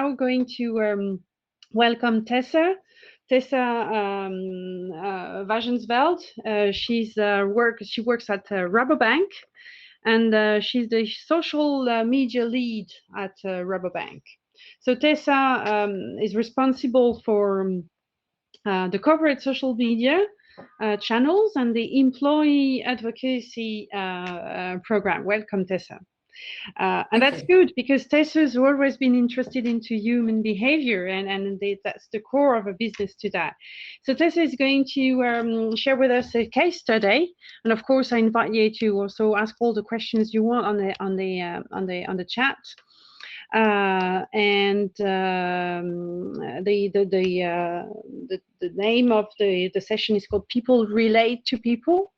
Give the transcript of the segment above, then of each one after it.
now going to welcome Tessa. Tessa Wagensveld. She works at Rabobank, and she's the social media lead at Rabobank. So Tessa is responsible for the corporate social media channels and the employee advocacy program. Welcome, Tessa. And that's good because Tessa's always been interested into human behavior, and that's the core of a business to that. So Tessa is going to share with us a case study, and of course, I invite you to also ask all the questions you want on the chat. And the name of the session is called "People Relate to People,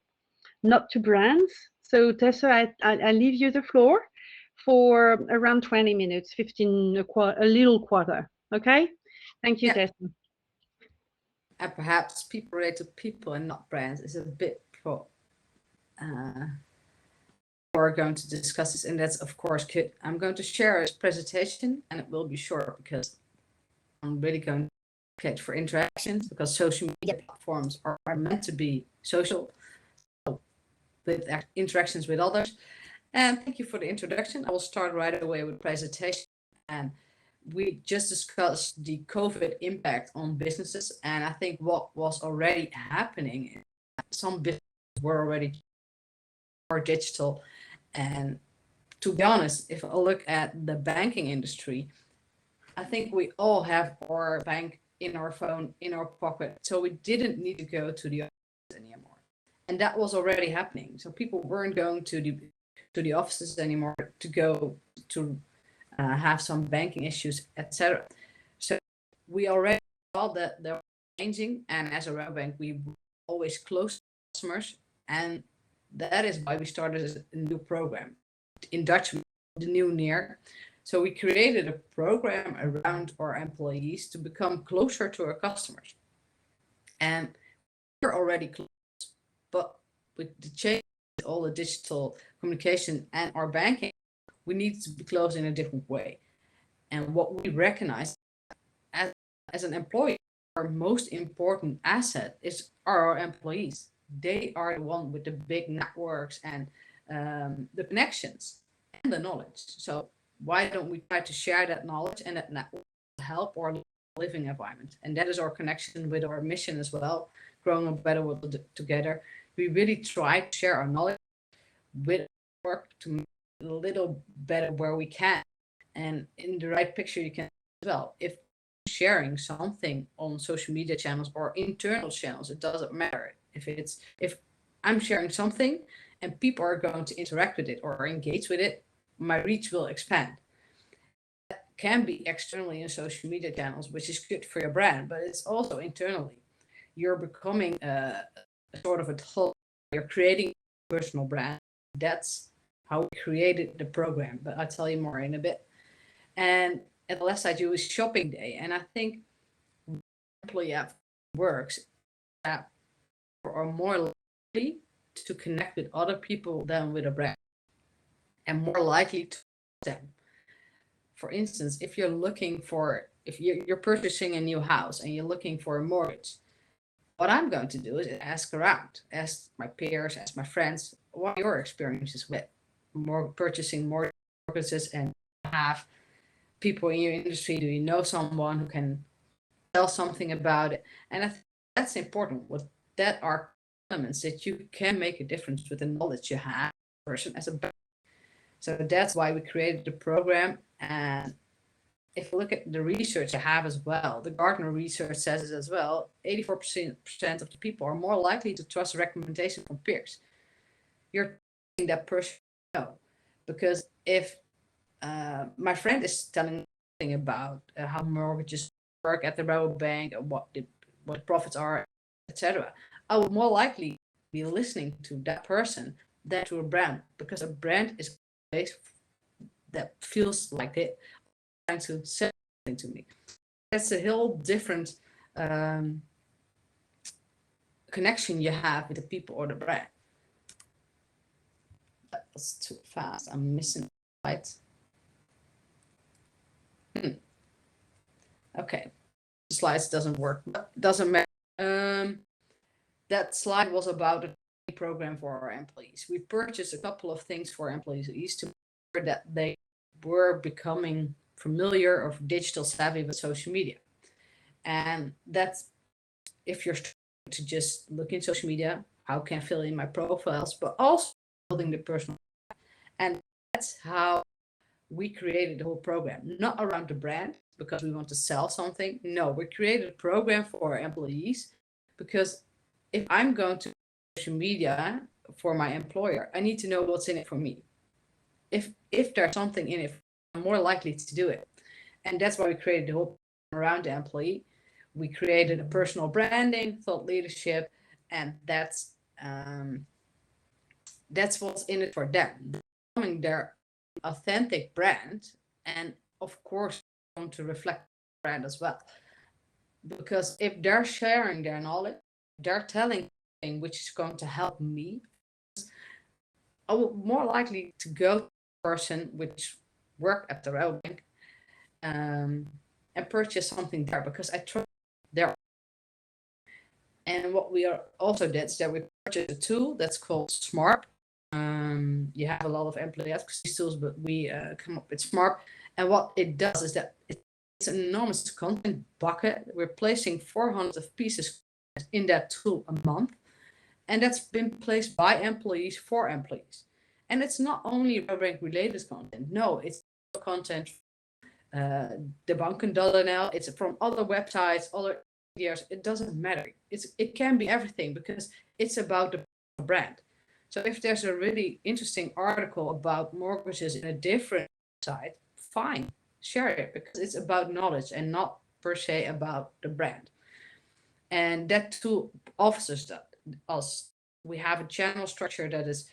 Not to Brands." So Tessa, I leave you the floor for around 20 minutes, 15, a little quarter. Okay? Thank you, Tessa. And perhaps people relate to people and not brands is a bit we're going to discuss this, and that's of course good. I'm going to share a presentation, and it will be short because I'm really going to advocate for interactions, because social media platforms are meant to be social, with interactions with others. And thank you for the introduction. I will start right away with presentation. And we just discussed the COVID impact on businesses, and I think what was already happening, some businesses were already more digital. And to be honest, if I look at the banking industry, I think we all have our bank in our phone, in our pocket. So we didn't need to go to the office anymore. And that was already happening. So people weren't going to the offices anymore to go to have some banking issues, etc. So we already saw that they were changing. And as a Rabobank, we were always close to customers. And that is why we started a new program. In Dutch, the new near. So we created a program around our employees to become closer to our customers. And we're already close, but with the change, all the digital communication and our banking, we need to be close in a different way. And what we recognize as an employee, our most important asset are our employees. They are the one with the big networks and the connections and the knowledge. So why don't we try to share that knowledge and that network to help our living environment? And that is our connection with our mission as well, growing a better world together. We really try to share our knowledge with work to make it a little better where we can. And in the right picture, you can as well. If sharing something on social media channels or internal channels, it doesn't matter. If I'm sharing something and people are going to interact with it or engage with it, my reach will expand. That can be externally in social media channels, which is good for your brand, but it's also internally. You're becoming a sort of a whole, you're creating a personal brand. That's how we created the program, but I'll tell you more in a bit. And at the last side, you was shopping day. And I think employee app works that are more likely to connect with other people than with a brand, and more likely to them. For instance, if you're purchasing a new house and you're looking for a mortgage, what I'm going to do is ask around, ask my peers, ask my friends, what are your experiences with purchasing mortgages, and have people in your industry, do you know someone who can tell something about it? And I think that's important. That are elements that you can make a difference with the knowledge you have person as a bank. So that's why we created the program. And if you look at the research I have as well, the Gartner research says it as well, 84% of the people are more likely to trust a recommendation from peers. You're telling that person no, because if my friend is telling something about how mortgages work at the Rabobank, what profits are, etc., I would more likely be listening to that person than to a brand, because a brand is a place that feels like it trying to say something to me. That's a whole different connection you have with the people or the brand. That was too fast. I'm missing the slide. Okay, the slides doesn't work, but doesn't matter. That slide was about a program for our employees. We purchased a couple of things for employees to make sure that they were becoming familiar or digital savvy with social media. And that's if you're to just look in social media, how can I fill in my profiles, but also building the personal. And that's how we created the whole program, not around the brand because we want to sell something. No, we created a program for our employees because if I'm going to social media for my employer, I need to know what's in it for me. If there's something in it, I'm more likely to do it. And that's why we created the whole program around the employee. We created a personal branding, thought leadership, and that's what's in it for them. Becoming their authentic brand, and of course, going to reflect the brand as well. Because if they're sharing their knowledge, they're telling something which is going to help me, I will more likely to go to a person which work at the Rabobank and purchase something there because I trust their. And what we are also did is that we purchased a tool that's called Smart. You have a lot of employee advocacy tools, but we come up with Smart. And what it does is that it's an enormous content bucket. We're placing 400 of pieces in that tool a month. And that's been placed by employees for employees. And it's not only Rabobank related content. No, it's content the banken.nl. It's from other websites, other ideas. It doesn't matter. It can be everything because it's about the brand. So if there's a really interesting article about mortgages in a different site, fine, share it because it's about knowledge and not per se about the brand. And that tool offers that us. We have a channel structure that is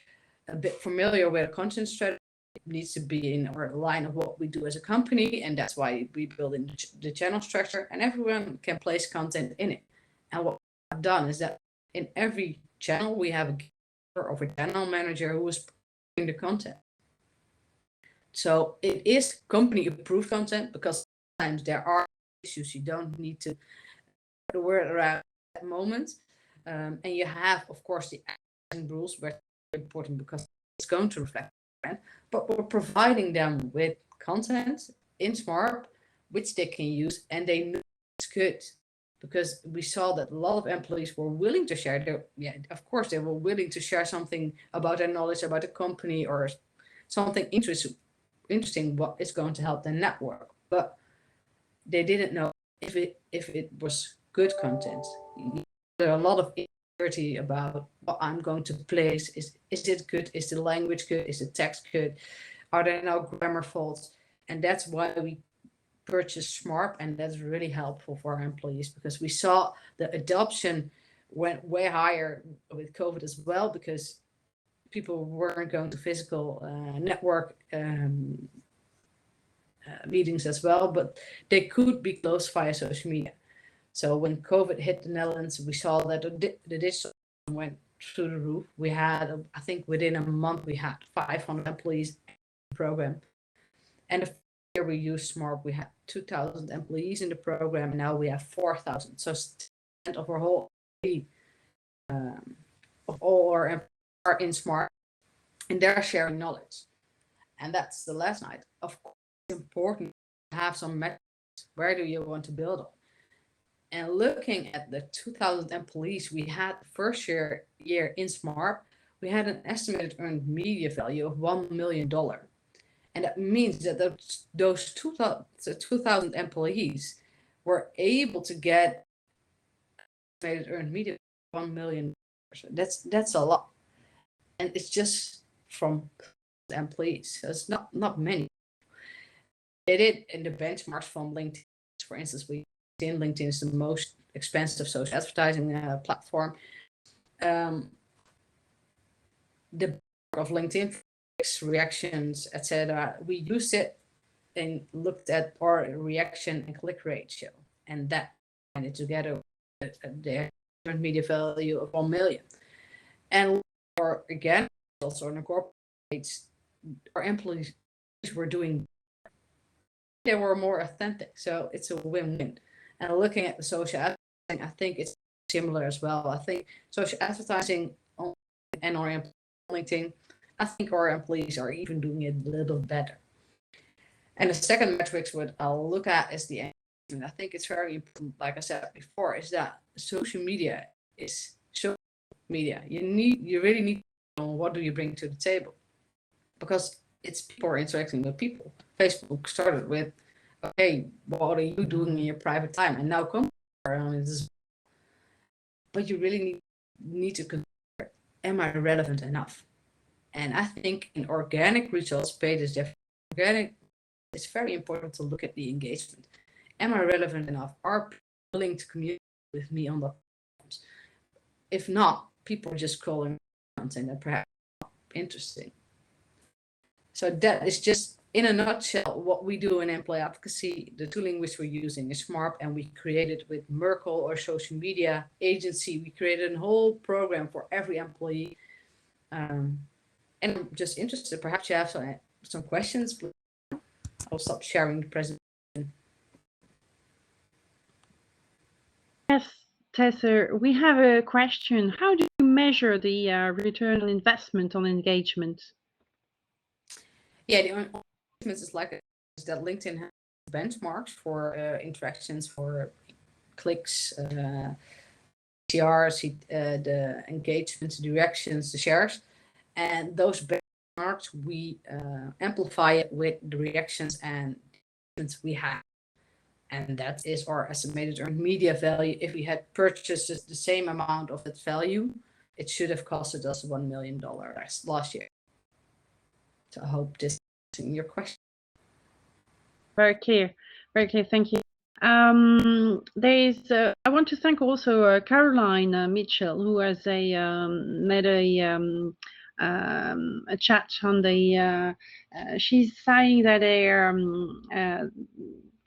a bit familiar with a content strategy. It needs to be in our line of what we do as a company, and that's why we build in the channel structure, and everyone can place content in it. And what I've done is that in every channel we have a of a channel manager who is putting the content. So it is company approved content because sometimes there are issues you don't need to put the word around at that moment. And you have, of course, the rules, which are important because it's going to reflect brand, but we're providing them with content in Smart, which they can use, and they know it's good because we saw that a lot of employees were willing to share their, yeah, of course, they were willing to share something about their knowledge about the company or something interesting what is going to help the network, but they didn't know if it was good content. There are a lot of insecurity about what I'm going to place. Is it good? Is the language good? Is the text good? Are there no grammar faults? And that's why we purchased Smart, and that's really helpful for our employees because we saw the adoption went way higher with COVID as well because people weren't going to physical network meetings as well, but they could be closed via social media. So when COVID hit the Netherlands, we saw that the digital went through the roof. We had, I think within a month, we had 500 employees in the program. And the year we used Smart, we had 2,000 employees in the program. And now we have 4,000. So 10% of our whole of all our employees are in Smart, and they're sharing knowledge. And that's the last night. Of course, it's important to have some metrics. Where do you want to build on? And looking at the 2,000 employees we had the first year in Smart, we had an estimated earned media value of $1 million. And that means that those 2,000 employees were able to get estimated earned media $1 million. That's a lot. And it's just from employees. So it's not many. They did in the benchmarks from LinkedIn. For instance, LinkedIn is the most expensive social advertising platform. The of LinkedIn reactions, etc. We used it and looked at our reaction and click ratio, and that ended together the media value of 1 million. And for again, also in the corporate, our employees were doing they were more authentic. So it's a win-win. And looking at the social advertising, I think it's similar as well. I think social advertising on and our LinkedIn, I think our employees are even doing it a little better. And the second metrics what I'll look at is the engagement. I think it's very important, like I said before, is that social media is social media. You really need to know what do you bring to the table, because it's people are interacting with people. Facebook started with, okay, what are you doing in your private time? And now come around this, but you really need to consider, am I relevant enough? And I think in organic retail space is different. Organic, it's very important to look at the engagement. Am I relevant enough? Are people willing to communicate with me on the platforms? If not, people are just scrolling content that perhaps not interesting. So that is just in a nutshell what we do in employee advocacy. The tooling which we're using is SMART, and we created with Merkle, our social media agency. We created a whole program for every employee. And I'm just interested, perhaps you have some questions. I'll stop sharing the presentation. Yes, Tessa, we have a question. How do you measure the return on investment on engagement? Yeah, the engagement is like that LinkedIn has benchmarks for interactions, for clicks, CRs, the engagements, the reactions, the shares. And those benchmarks, we amplify it with the reactions and we have. And that is our estimated earned media value. If we had purchased the same amount of that value, it should have costed us $1 million last year. So I hope this is your question. Very clear, thank you. I want to thank also Caroline Mitchell, who has made a chat on the. She's saying that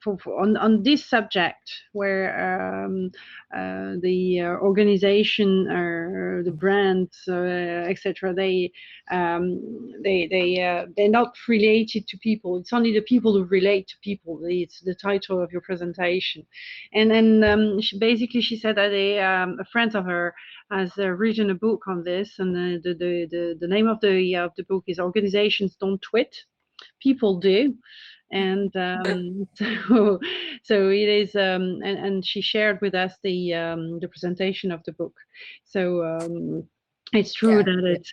on this subject, where the organization or the brands, etc., they're not related to people. It's only the people who relate to people. It's the title of your presentation, and then she said that a friend of her has written a book on this, and the name of the book is "Organizations Don't Twit, People Do." And so it is, and she shared with us the presentation of the book. So it's true that it's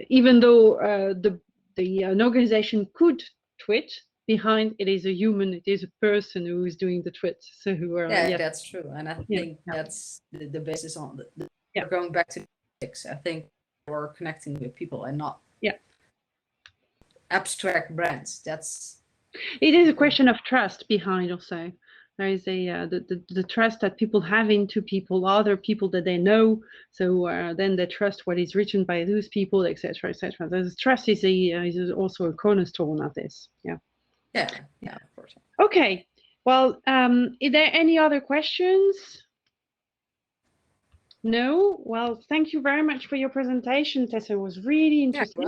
even though an organization could twit, behind it is a human, it is a person who is doing the twit. So that's true, and I think that's the basis on the going back to ethics. I think we're connecting with people and not abstract brands. It is a question of trust behind also. There is the trust that people have into people, other people that they know. So then they trust what is written by those people, etc., etc. The trust is also a cornerstone of this. Yeah, of course. Okay. Well, is there any other questions? No? Well, thank you very much for your presentation, Tessa. It was really interesting.